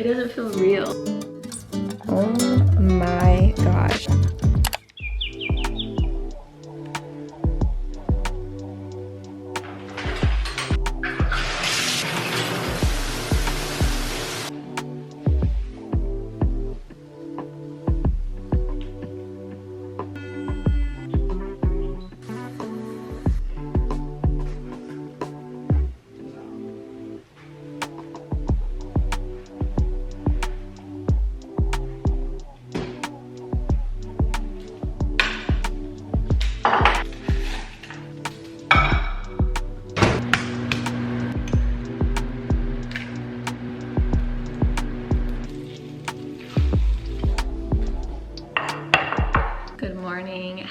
It doesn't feel real. Oh my gosh.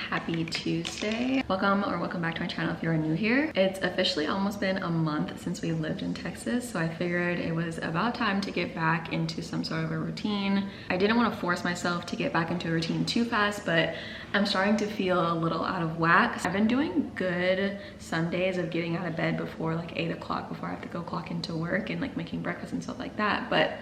Happy Tuesday. Welcome back to my channel if you're new here. It's officially almost been a month since we lived in Texas, so I figured it was about time to get back into some sort of a routine. I didn't want to force myself to get back into a routine too fast, but I'm starting to feel a little out of whack. I've been doing good some days of getting out of bed before like 8 o'clock before I have to go clock into work and like making breakfast and stuff like that, but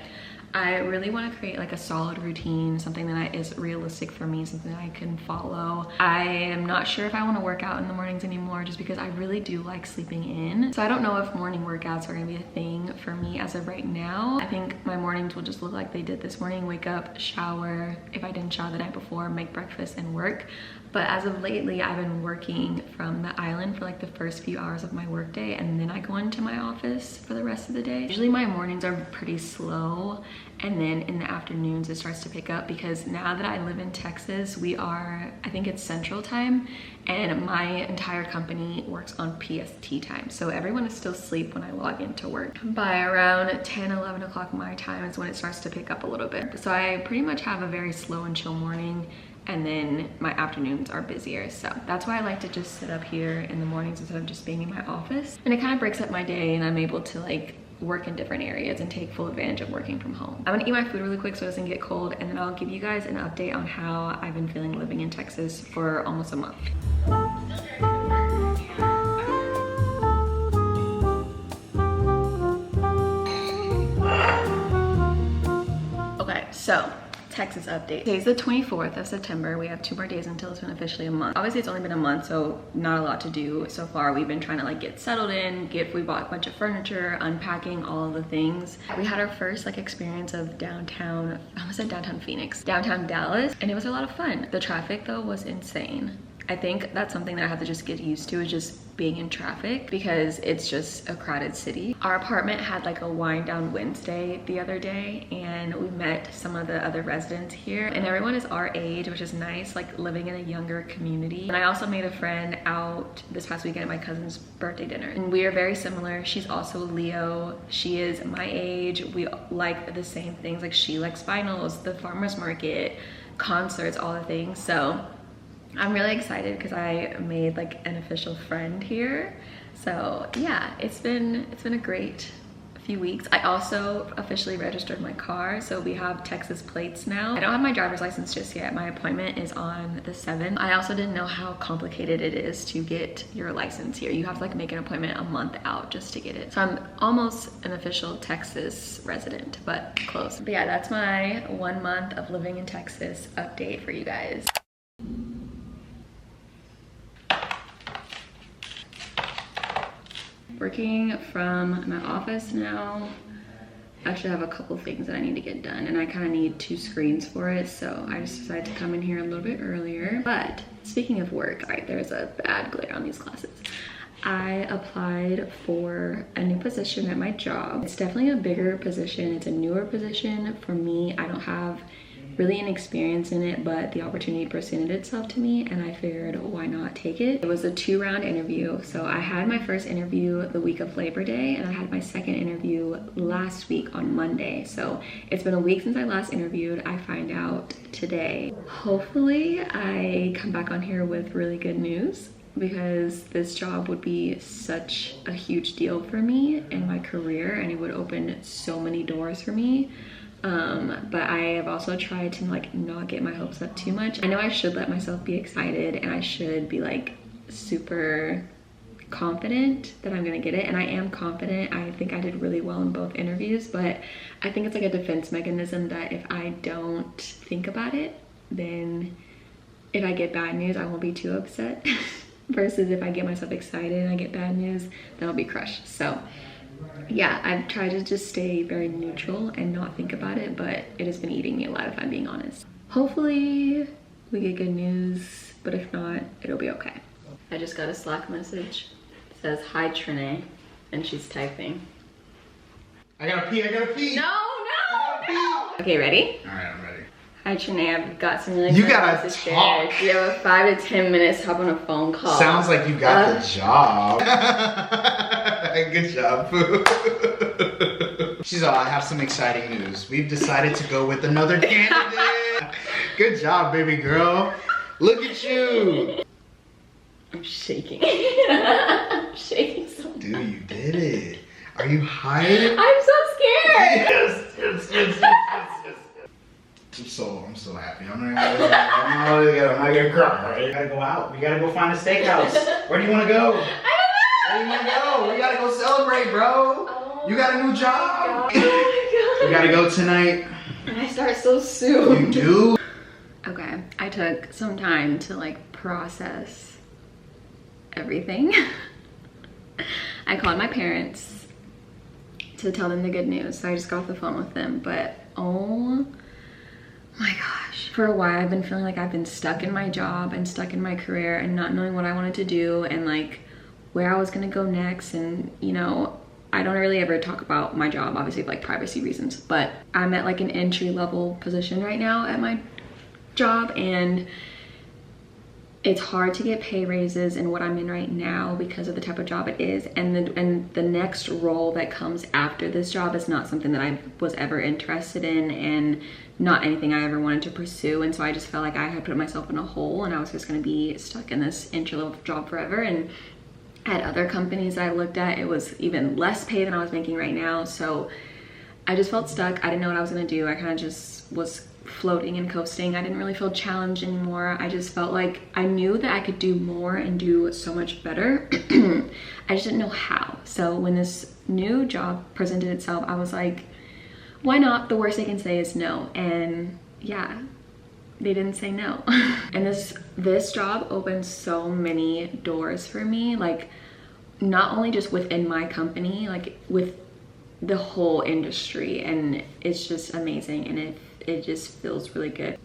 I really want to create like a solid routine, something that is realistic for me, something that I can follow. I am not sure if I want to work out in the mornings anymore just because I really do like sleeping in. So I don't know if morning workouts are going to be a thing for me as of right now. I think my mornings will just look like they did this morning: wake up, shower, if I didn't shower the night before, make breakfast and work. But as of lately, I've been working from the island for like the first few hours of my workday, and then I go into my office for the rest of the day. Usually my mornings are pretty slow, and then in the afternoons it starts to pick up because now that I live in Texas, we are, I think it's Central Time, and my entire company works on PST time. So everyone is still asleep when I log into work. By around 10, 11 o'clock my time is when it starts to pick up a little bit. So I pretty much have a very slow and chill morning, and then my afternoons are busier. So that's why I like to just sit up here in the mornings instead of just being in my office. And it kind of breaks up my day, and I'm able to like work in different areas and take full advantage of working from home. I'm gonna eat my food really quick so it doesn't get cold, and then I'll give you guys an update on how I've been feeling living in Texas for almost a month. Okay, so Texas update. Today's the 24th of September. We have 2 more days until it's been officially a month. Obviously it's only been a month, so not a lot to do so far. We've been trying to like get settled in, we bought a bunch of furniture, unpacking all of the things. We had our first like experience of downtown, I almost said downtown Phoenix, downtown Dallas, and it was a lot of fun. The traffic though was insane. I think that's something that I have to just get used to, is just being in traffic because it's just a crowded city. Our apartment had like a wind down Wednesday the other day, and we met some of the other residents here, and everyone is our age, which is nice, like living in a younger community. And I also made a friend out this past weekend at my cousin's birthday dinner, and we are very similar. She's also Leo. She is my age. We like the same things. Like she likes vinyls, the farmer's market, concerts, all the things. So I'm really excited because I made like an official friend here. So yeah, it's been a great few weeks. I also officially registered my car, so we have Texas plates now. I don't have my driver's license just yet. My appointment is on the 7th. I also didn't know how complicated it is to get your license here. You have to like make an appointment a month out just to get it. So I'm almost an official Texas resident, but close. But yeah, that's my 1 month of living in Texas update for you guys. Working from my office now. I actually have a couple things that I need to get done, and I kind of need 2 screens for it, so I just decided to come in here a little bit earlier. But speaking of work, all right, there's a bad glare on these glasses. I applied for a new position at my job. It's definitely a bigger position. It's a newer position for me. I don't have really an experience in it, but the opportunity presented itself to me, and I figured why not take it. It was a 2-round interview. So I had my first interview the week of Labor Day, and I had my second interview last week on Monday. So it's been a week since I last interviewed. I find out today. Hopefully I come back on here with really good news, because this job would be such a huge deal for me in my career, and it would open so many doors for me. But I have also tried to like not get my hopes up too much. I know I should let myself be excited, and I should be like super confident that I'm gonna get it, and I am confident. I think I did really well in both interviews, but I think it's like a defense mechanism that if I don't think about it, then if I get bad news, I won't be too upset. Versus if I get myself excited and I get bad news, then I'll be crushed. So yeah, I've tried to just stay very neutral and not think about it, but it has been eating me alive if I'm being honest. Hopefully we get good news, but if not, it'll be okay. I just got a Slack message. It says, "Hi Trenee," and she's typing. I gotta pee. No. Okay, ready? All right, I'm ready. Hi Trenee, I've got some really You good gotta news to talk. share. You have 5 to 10 minutes to hop on a phone call. Sounds like you got the job. Good job, Pooh. She's all, I have some exciting news. We've decided to go with another candidate. Good job, baby girl. Look at you. I'm shaking. I'm shaking so much. Dude, you did it. Are you hiding? I'm so scared. Yes. I'm so happy. I'm not gonna cry, right? We gotta go out. We gotta go find a steakhouse. Where do you wanna go? I Where do you wanna go? We gotta go celebrate, bro. Oh, You got a new job. oh my God. We gotta go tonight. And I start so soon. You do? Okay, I took some time to like process everything. I called my parents to tell them the good news. So I just got off the phone with them, but oh my gosh. For a while, I've been feeling like I've been stuck in my job and stuck in my career and not knowing what I wanted to do and like where I was gonna go next. And you know, I don't really ever talk about my job, obviously for like privacy reasons, but I'm at like an entry-level position right now at my job, and it's hard to get pay raises in what I'm in right now because of the type of job it is, and the next role that comes after this job is not something that I was ever interested in and not anything I ever wanted to pursue. And so I just felt like I had put myself in a hole and I was just going to be stuck in this entry-level job forever. And at other companies that I looked at, it was even less pay than I was making right now. So I just felt stuck. I didn't know what I was going to do. I kind of just was floating and coasting. I didn't really feel challenged anymore. I just felt like I knew that I could do more and do so much better. I just didn't know how. So when this new job presented itself, I was like, why not? The worst they can say is no. And yeah, they didn't say no. And this job opened so many doors for me, like not only just within my company, like with the whole industry, and it's just amazing, and it just feels really good.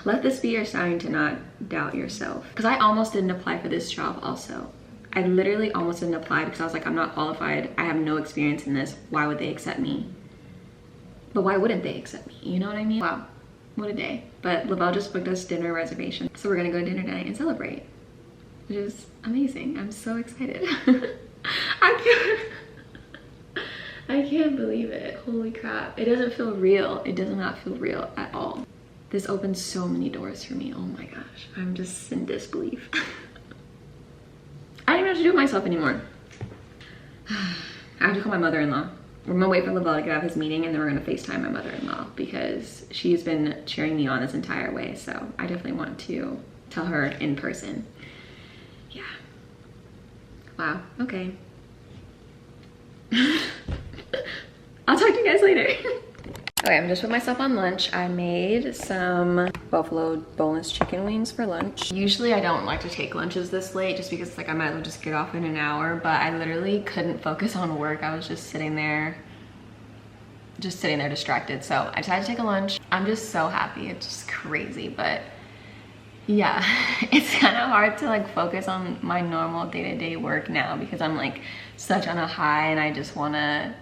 Let this be your sign to not doubt yourself, because I almost didn't apply for this job also. I literally almost didn't apply because I was like, I'm not qualified, I have no experience in this, why would they accept me? But why wouldn't they accept me? You know what I mean? Wow, what a day. But Lavelle just booked us dinner reservation, so we're gonna go to dinner tonight and celebrate, which is amazing. I'm so excited. I can't believe it. Holy crap. It doesn't feel real. It does not feel real at all. This opens so many doors for me. Oh my gosh. I'm just in disbelief. I don't even have to do it myself anymore. I have to call my mother-in-law. We're gonna wait for Lavelle to get out of his meeting, and then we're gonna FaceTime my mother-in-law because she's been cheering me on this entire way. So I definitely want to tell her in person. Yeah. Wow, okay. I'll talk to you guys later. Okay, I'm just with myself on lunch. I made some buffalo boneless chicken wings for lunch. Usually I don't like to take lunches this late just because it's like I might as well just get off in an hour, but I literally couldn't focus on work. I was just sitting there distracted. So I decided to take a lunch. I'm just so happy. It's just crazy, but yeah, it's kind of hard to like focus on my normal day-to-day work now because I'm like such on a high and I just want to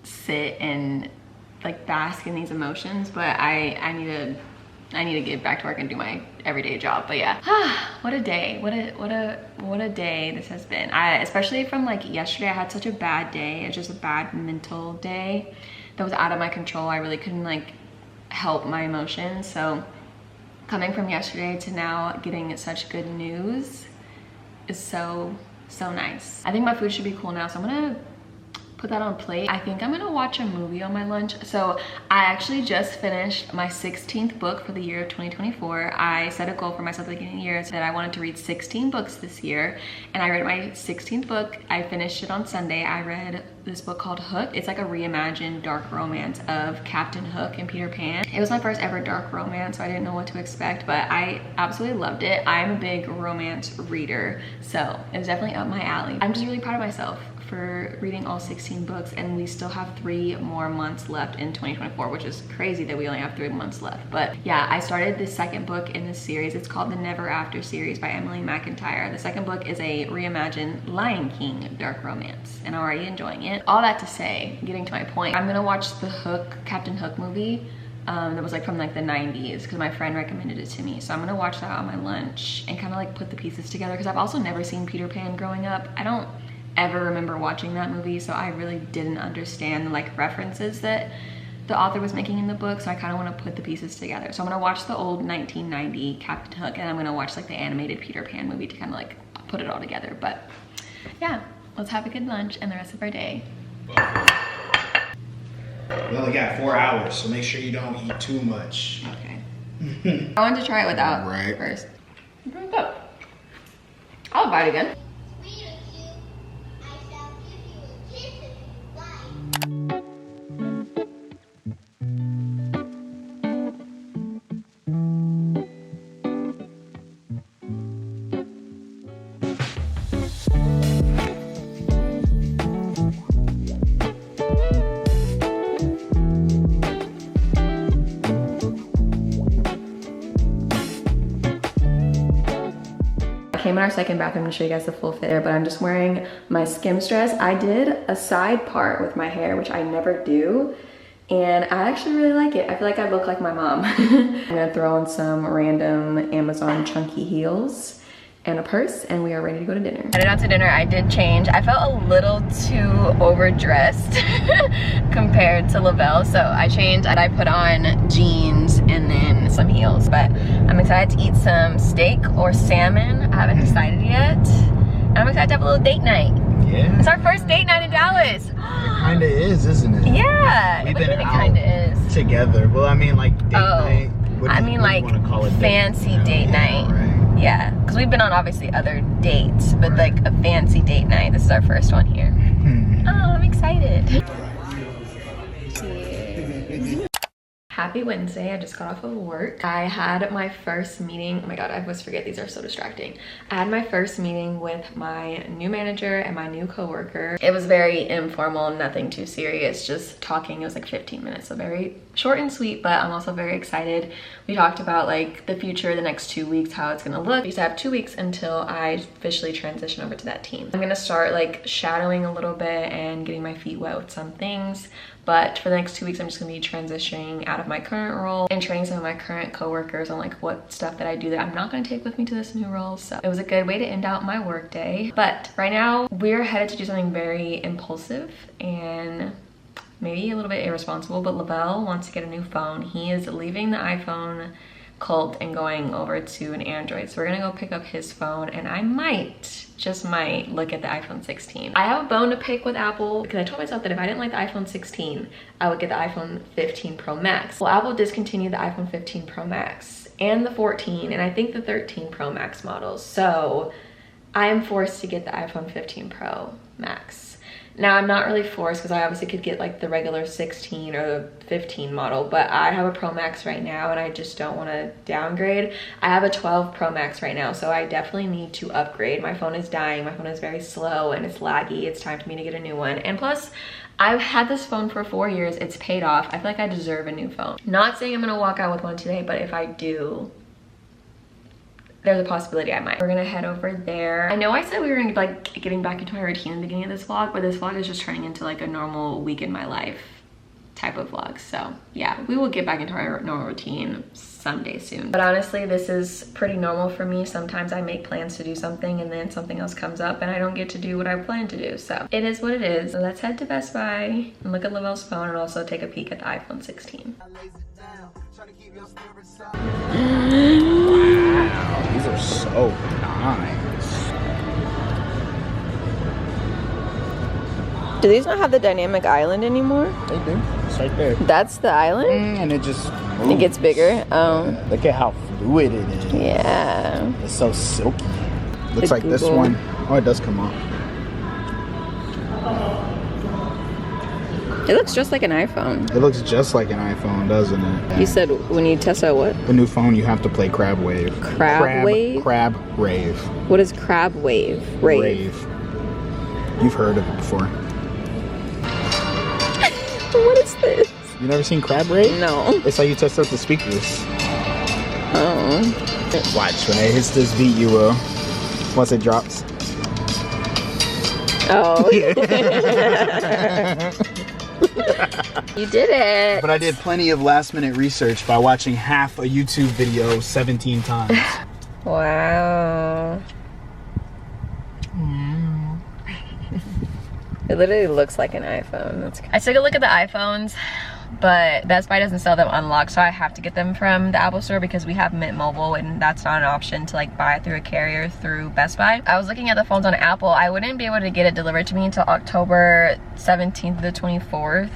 sit and like bask in these emotions, but I need to get back to work and do my everyday job. But yeah, what a day. What a day this has been. Especially from like yesterday, I had such a bad day. It's just a bad mental day that was out of my control. I really couldn't like help my emotions. So coming from yesterday to now getting such good news is so nice. I think my food should be cool now, so I'm gonna put that on a plate. I think I'm gonna watch a movie on my lunch. So I actually just finished my 16th book for the year of 2024. I set a goal for myself at the beginning of the year that I wanted to read 16 books this year, and I read my 16th book. I finished it on Sunday. I read this book called Hook. It's like a reimagined dark romance of Captain Hook and Peter Pan. It was my first ever dark romance, so I didn't know what to expect, but I absolutely loved it. I'm a big romance reader, so it was definitely up my alley. I'm just really proud of myself for reading all 16 books, and we still have 3 more months left in 2024, which is crazy that we only have 3 months left. But yeah, I started the second book in this series. It's called the Never After series by Emily McIntyre. The second book is a reimagined Lion King dark romance, and I'm already enjoying it. All that to say, getting to my point, I'm gonna watch the Hook, Captain Hook movie. That was like from like the 90s because my friend recommended it to me. So I'm gonna watch that on my lunch and kind of like put the pieces together, because I've also never seen Peter Pan growing up. I don't ever remember watching that movie, so I really didn't understand the like references that the author was making in the book, so I kind of want to put the pieces together. So I'm gonna watch the old 1990 Captain Hook, and I'm gonna watch like the animated Peter Pan movie to kind of like put it all together. But yeah, let's have a good lunch and the rest of our day. We only got 4 hours, so make sure you don't eat too much. Okay. I wanted to try it without first. It's pretty good. I'll buy it again. Came in our second bathroom to show you guys the full fit there, but I'm just wearing my Skims dress. I did a side part with my hair, which I never do, and I actually really like it. I feel like I look like my mom. I'm gonna throw on some random Amazon chunky heels and a purse, and we are ready to go to dinner. Headed out to dinner. I did change. I felt a little too overdressed compared to Lavelle, so I changed and I put on jeans and then some heels. But I'm excited to eat some steak or salmon. I haven't decided yet. And I'm excited to have a little date night. Yeah. It's our first date night in Dallas. It kinda is, isn't it? Yeah. We've been it out kinda is. together. Well, I mean like date night. I mean like fancy date night. Right. Yeah, because we've been on obviously other dates, but like a fancy date night. This is our first one here. Oh, I'm excited. Happy Wednesday. I just got off of work. I had my first meeting. Oh my God, I always forget, these are so distracting. I had my first meeting with my new manager and my new coworker. It was very informal, nothing too serious, just talking. It was like 15 minutes, so very short and sweet, but I'm also very excited. We talked about like the future, the next 2 weeks, how it's gonna look. We used to have 2 weeks until I officially transition over to that team. I'm gonna start like shadowing a little bit and getting my feet wet with some things. But for the next 2 weeks, I'm just gonna be transitioning out of my current role and training some of my current coworkers on like what stuff that I do that I'm not gonna take with me to this new role. So it was a good way to end out my work day. But right now we're headed to do something very impulsive and maybe a little bit irresponsible, but Lavelle wants to get a new phone. He is leaving the iPhone cult and going over to an Android. So we're gonna go pick up his phone, and I might, just might, look at the iPhone 16. I have a bone to pick with Apple because I told myself that if I didn't like the iPhone 16, I would get the iPhone 15 Pro Max. Well, Apple discontinued the iPhone 15 Pro Max and the 14, and I think the 13 Pro Max models. So I am forced to get the iPhone 15 Pro Max. Now, I'm not really forced because I obviously could get like the regular 16 or the 15 model, but I have a Pro Max right now and I just don't want to downgrade. I have a 12 Pro Max right now, so I definitely need to upgrade. My phone is dying, my phone is very slow and it's laggy. It's time for me to get a new one. And plus, I've had this phone for 4 years. It's paid off. I feel like I deserve a new phone. Not saying I'm gonna walk out with one today, but if I do, there's a possibility I might. We're gonna head over there. I know I said we were gonna like getting back into my routine in the beginning of this vlog, but this vlog is just turning into like a normal week in my life type of vlog. So yeah, we will get back into our normal routine someday soon. But honestly, this is pretty normal for me. Sometimes I make plans to do something and then something else comes up and I don't get to do what I plan to do. So it is what it is. So let's head to Best Buy and look at Lavelle's phone and also take a peek at the iPhone 16. Wow, these are so nice. Do these not have the dynamic island anymore? They do. It's right there. That's the island? And it just moves. It gets bigger? Oh. Yeah. Look at how fluid it is. Yeah. It's so silky. Looks like this one. Oh, it does come off. It looks just like an iPhone. It looks just like an iPhone, doesn't it? You said when you test out what? The new phone, you have to play Crab Wave. Crab Wave? Crab Rave. What is Crab Wave? Rave. You've heard of it before. What is this? You never seen Crab Rave? No. It's how you test out the speakers. Oh. Watch, when it hits this beat, you will. Once it drops. Oh. You did it. But I did plenty of last minute research by watching half a YouTube video 17 times. Wow. It literally looks like an iPhone. I took a look at the iPhones, but Best Buy doesn't sell them unlocked, so I have to get them from the Apple Store because we have Mint Mobile and that's not an option to like buy through a carrier through Best Buy. I was looking at the phones on Apple. I wouldn't be able to get it delivered to me until October 17th to the 24th.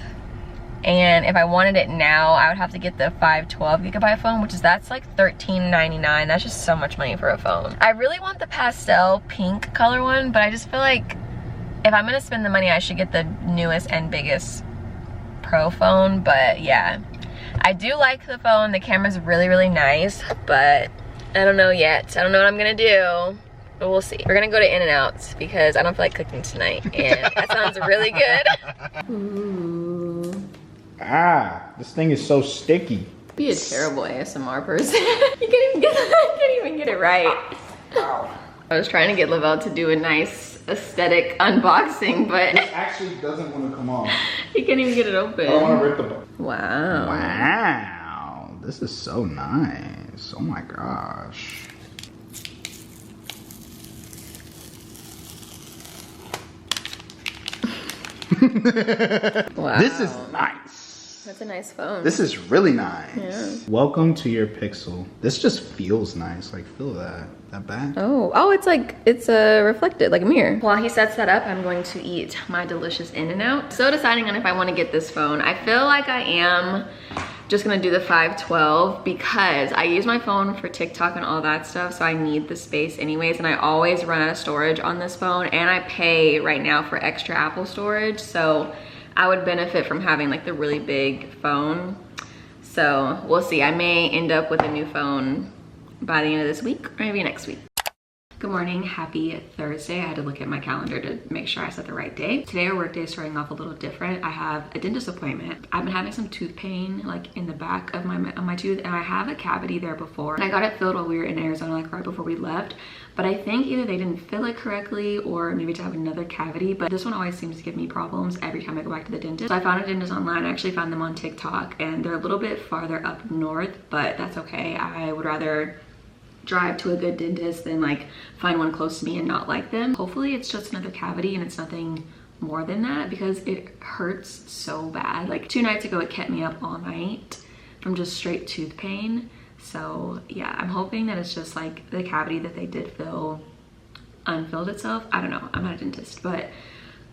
And if I wanted it now, I would have to get the 512 gigabyte phone, that's like $13.99. That's just so much money for a phone. I really want the pastel pink color one, but I just feel like if I'm gonna spend the money, I should get the newest and biggest Pro phone. But yeah, I do like the phone. The camera's really, really nice, but I don't know yet. I don't know what I'm gonna do, but we'll see. We're gonna go to In-N-Out because I don't feel like cooking tonight, and that sounds really good. Ooh. Ah, this thing is so sticky. Be a terrible ASMR person. You can't even get it right. Ow. I was trying to get Lavelle to do a nice aesthetic unboxing, but This actually doesn't want to come off. he can't even get it open. I don't want to rip the box. Wow. Wow, this is so nice. Oh my gosh. Wow. This is nice. That's a nice phone. This is really nice. Yeah. Welcome to your Pixel. This just feels nice. Like, feel that. That bad? Oh, it's like, it's reflected, like a mirror. While he sets that up, I'm going to eat my delicious In-N-Out. So deciding on if I want to get this phone. I feel like I am just gonna do the 512 because I use my phone for TikTok and all that stuff, so I need the space anyways, and I always run out of storage on this phone, and I pay right now for extra Apple storage, so I would benefit from having like the really big phone. So we'll see. I may end up with a new phone by the end of this week or maybe next week. Good morning, happy Thursday. I had to look at my calendar to make sure I set the right day. Today our work day is starting off a little different. I have a dentist appointment. I've been having some tooth pain like in the back of my tooth, and I have a cavity there before. And I got it filled while we were in Arizona, like right before we left. But I think either they didn't fill it correctly or maybe to have another cavity, but this one always seems to give me problems every time I go back to the dentist. So I found a dentist online. I actually found them on TikTok, and they're a little bit farther up north, but that's okay. I would rather drive to a good dentist than like find one close to me and not like them. Hopefully it's just another cavity and it's nothing more than that, because it hurts so bad. Like 2 nights ago it kept me up all night from just straight tooth pain. So yeah, I'm hoping that it's just like the cavity that they did fill unfilled itself. I don't know, I'm not a dentist, but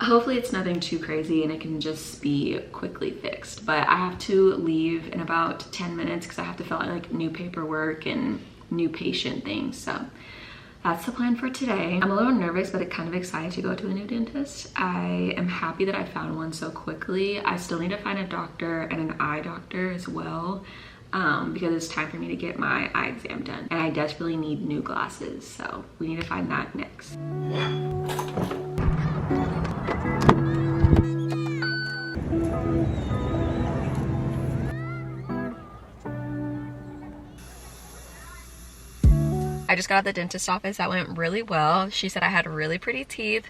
hopefully it's nothing too crazy and it can just be quickly fixed. But I have to leave in about 10 minutes because I have to fill out like new paperwork and new patient things. So that's the plan for today. I'm a little nervous but kind of excited to go to a new dentist. I am happy that I found one so quickly. I still need to find a doctor and an eye doctor as well, because it's time for me to get my eye exam done, and I desperately need new glasses, so we need to find that next. I just got out of the dentist's office. That went really well. She said I had really pretty teeth.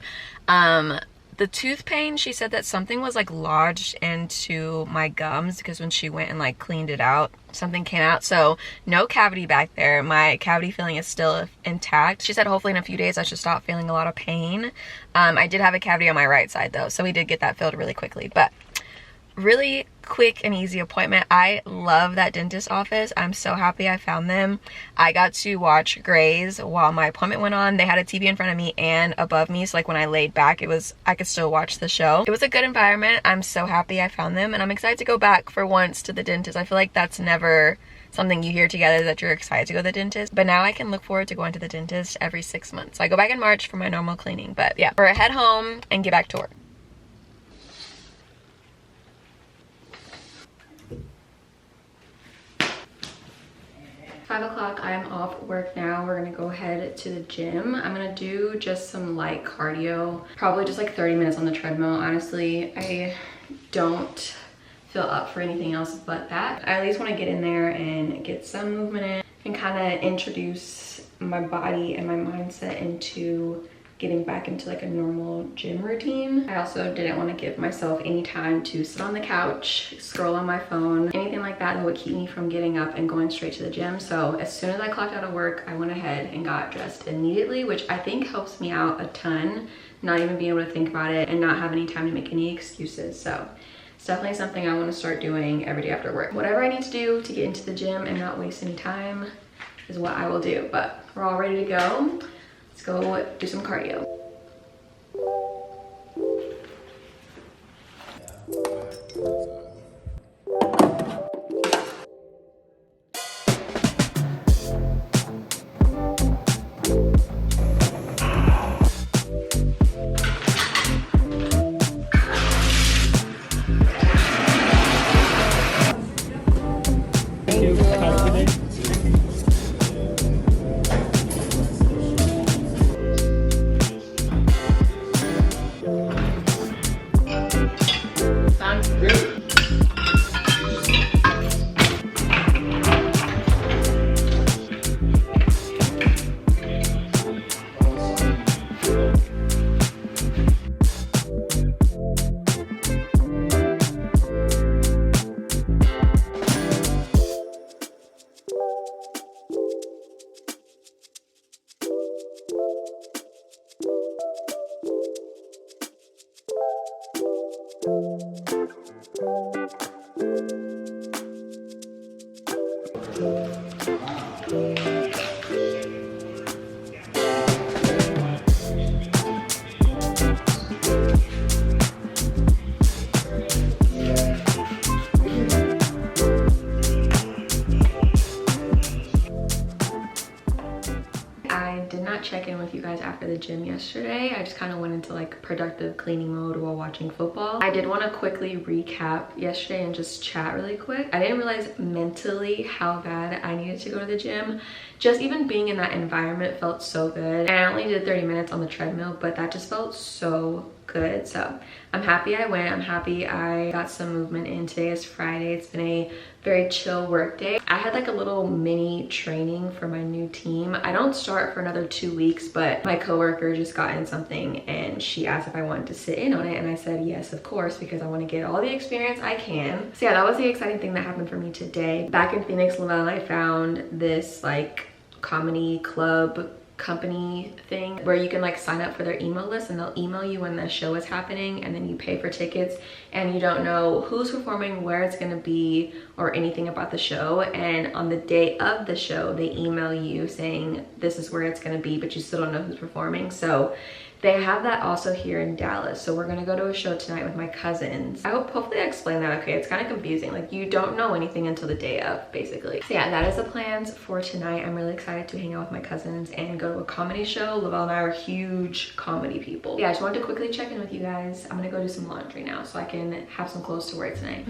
The tooth pain, she said that something was like lodged into my gums, because when she went and like cleaned it out, something came out. So no cavity back there. My cavity feeling is still intact. She said hopefully in a few days I should stop feeling a lot of pain. I did have a cavity on my right side though, so we did get that filled really quickly. But really quick and easy appointment. I love that dentist office. I'm so happy I found them. I got to watch Grey's while my appointment went on. They had a TV in front of me and above me, so like when I laid back, I could still watch the show. It was a good environment. I'm so happy I found them, and I'm excited to go back for once to the dentist. I feel like that's never something you hear together, that you're excited to go to the dentist, but now I can look forward to going to the dentist every 6 months. So I go back in March for my normal cleaning, but yeah, we're head home and get back to work. Five o'clock, I am off work now. We're gonna go head to the gym. I'm gonna do just some light cardio, probably just like 30 minutes on the treadmill. Honestly, I don't feel up for anything else but that. I at least want to get in there and get some movement in and kind of introduce my body and my mindset into getting back into like a normal gym routine. I also didn't want to give myself any time to sit on the couch, scroll on my phone, anything like that would keep me from getting up and going straight to the gym. So as soon as I clocked out of work, I went ahead and got dressed immediately, which I think helps me out a ton, not even being able to think about it and not have any time to make any excuses. So it's definitely something I want to start doing every day after work. Whatever I need to do to get into the gym and not waste any time is what I will do. But we're all ready to go. Let's go do some cardio. Check in with you guys after the gym yesterday. I just kind of went into like productive cleaning mode while watching football. I did want to quickly recap yesterday and just chat really quick. I didn't realize mentally how bad I needed to go to the gym. Just even being in that environment felt so good. And I only did 30 minutes on the treadmill, but that just felt so good. So I'm happy I went. I'm happy I got some movement in. Today is Friday. It's been a very chill work day. I had like a little mini training for my new team. I don't start for another 2 weeks, but my coworker just got in something and she asked if I wanted to sit in on it, and I said yes, of course, because I want to get all the experience I can. So yeah, that was the exciting thing that happened for me today. Back in Phoenix, Lavelle and I found this like comedy club company thing where you can like sign up for their email list, and they'll email you when the show is happening, and then you pay for tickets, and you don't know who's performing, where it's going to be, or anything about the show. And on the day of the show, they email you saying this is where it's going to be, but you still don't know who's performing. So they have that also here in Dallas. So we're gonna go to a show tonight with my cousins. Hopefully I explained that okay. It's kind of confusing. Like you don't know anything until the day of, basically. So yeah, that is the plans for tonight. I'm really excited to hang out with my cousins and go to a comedy show. Lavelle and I are huge comedy people. Yeah, I just wanted to quickly check in with you guys. I'm gonna go do some laundry now so I can have some clothes to wear tonight.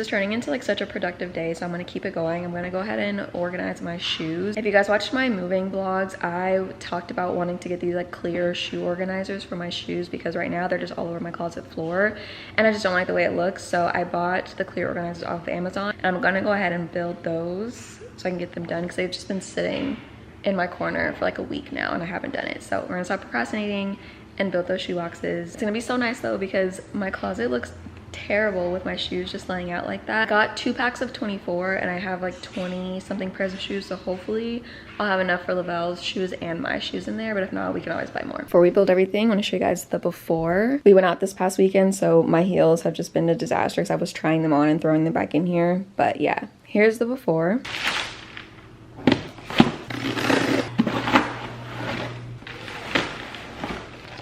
turning into like such a productive day, so I'm gonna keep it going. I'm gonna go ahead and organize my shoes. If you guys watched my moving vlogs, I talked about wanting to get these like clear shoe organizers for my shoes because right now they're just all over my closet floor and I just don't like the way it looks. So I bought the clear organizers off of Amazon and I'm gonna go ahead and build those so I can get them done because they've just been sitting in my corner for like a week now and I haven't done it. So we're gonna stop procrastinating and build those shoe boxes. It's gonna be so nice though because my closet looks terrible with my shoes just laying out like that. I got 2 packs of 24 and I have like 20 something pairs of shoes, so hopefully I'll have enough for Lavelle's shoes and my shoes in there, but if not, we can always buy more. Before we build everything, I want to show you guys the before. We went out this past weekend, so my heels have just been a disaster because I was trying them on and throwing them back in here, but yeah, here's the before.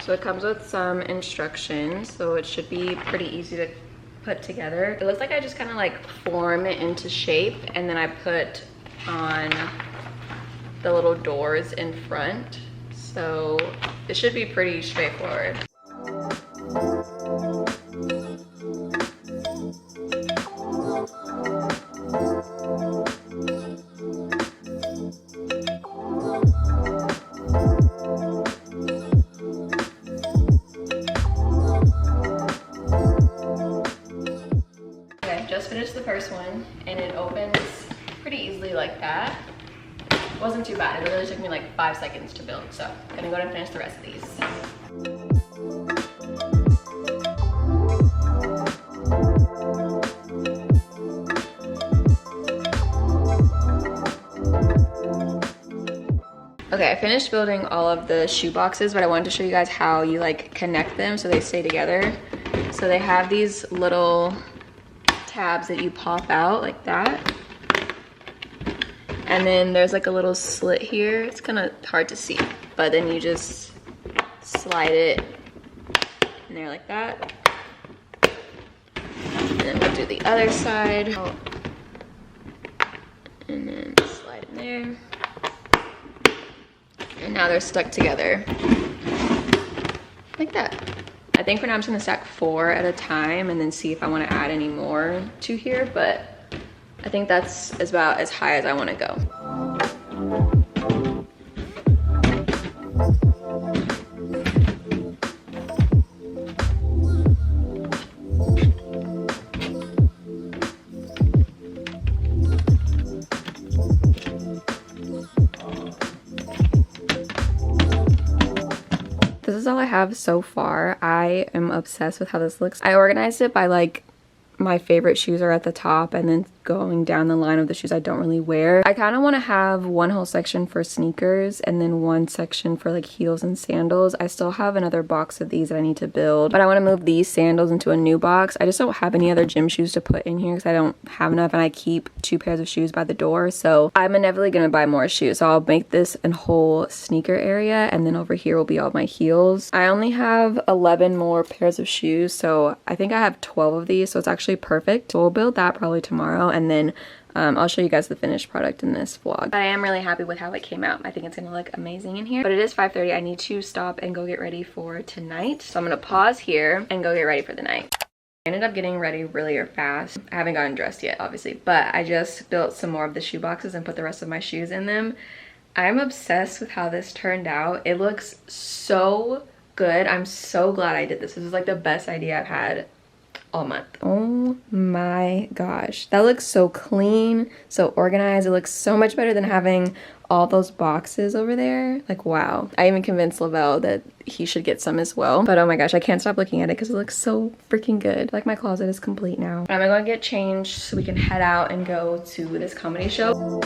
So it comes with some instructions, so it should be pretty easy to put together. It looks like I just kind of like form it into shape and then I put on the little doors in front. So it should be pretty straightforward. The first one and it opens pretty easily like that. It wasn't too bad. It literally took me like 5 seconds to build, so I'm gonna go ahead and finish the rest of these. Okay, I finished building all of the shoe boxes, but I wanted to show you guys how you like connect them so they stay together. So they have these little tabs that you pop out like that, and then there's like a little slit here. It's kind of hard to see, but then you just slide it in there like that, and then we'll do the other side and then slide in there, and now they're stuck together like that. I think for now I'm just gonna stack 4 at a time and then see if I wanna add any more to here, but I think that's about as high as I wanna go. This is all I have so far. I am obsessed with how this looks. I organized it by like my favorite shoes are at the top and then going down the line of the shoes I don't really wear. I kind of want to have one whole section for sneakers and then one section for like heels and sandals. I still have another box of these that I need to build, but I want to move these sandals into a new box. I just don't have any other gym shoes to put in here because I don't have enough and I keep 2 pairs of shoes by the door, so I'm inevitably going to buy more shoes. So I'll make this a whole sneaker area and then over here will be all my heels. I only have 11 more pairs of shoes, so I think I have 12 of these, so it's actually perfect. So we'll build that probably tomorrow and then I'll show you guys the finished product in this vlog. But I am really happy with how it came out. I think it's gonna look amazing in here. But it is 5:30. I need to stop and go get ready for tonight. So I'm gonna pause here and go get ready for the night. I ended up getting ready really fast. I haven't gotten dressed yet, obviously, but I just built some more of the shoe boxes and put the rest of my shoes in them. I'm obsessed with how this turned out. It looks so good. I'm so glad I did this. This is like the best idea I've had all month. Oh my gosh, that looks so clean, so organized. It looks so much better than having all those boxes over there. Like, wow. I even convinced Lavelle that he should get some as well. But oh my gosh, I can't stop looking at it because it looks so freaking good. Like, my closet is complete now. I'm gonna go get changed so we can head out and go to this comedy show.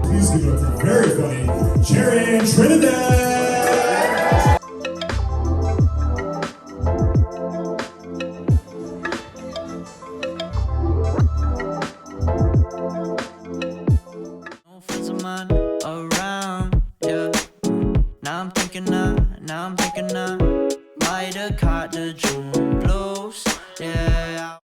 Please give it up for very funny Treneediann.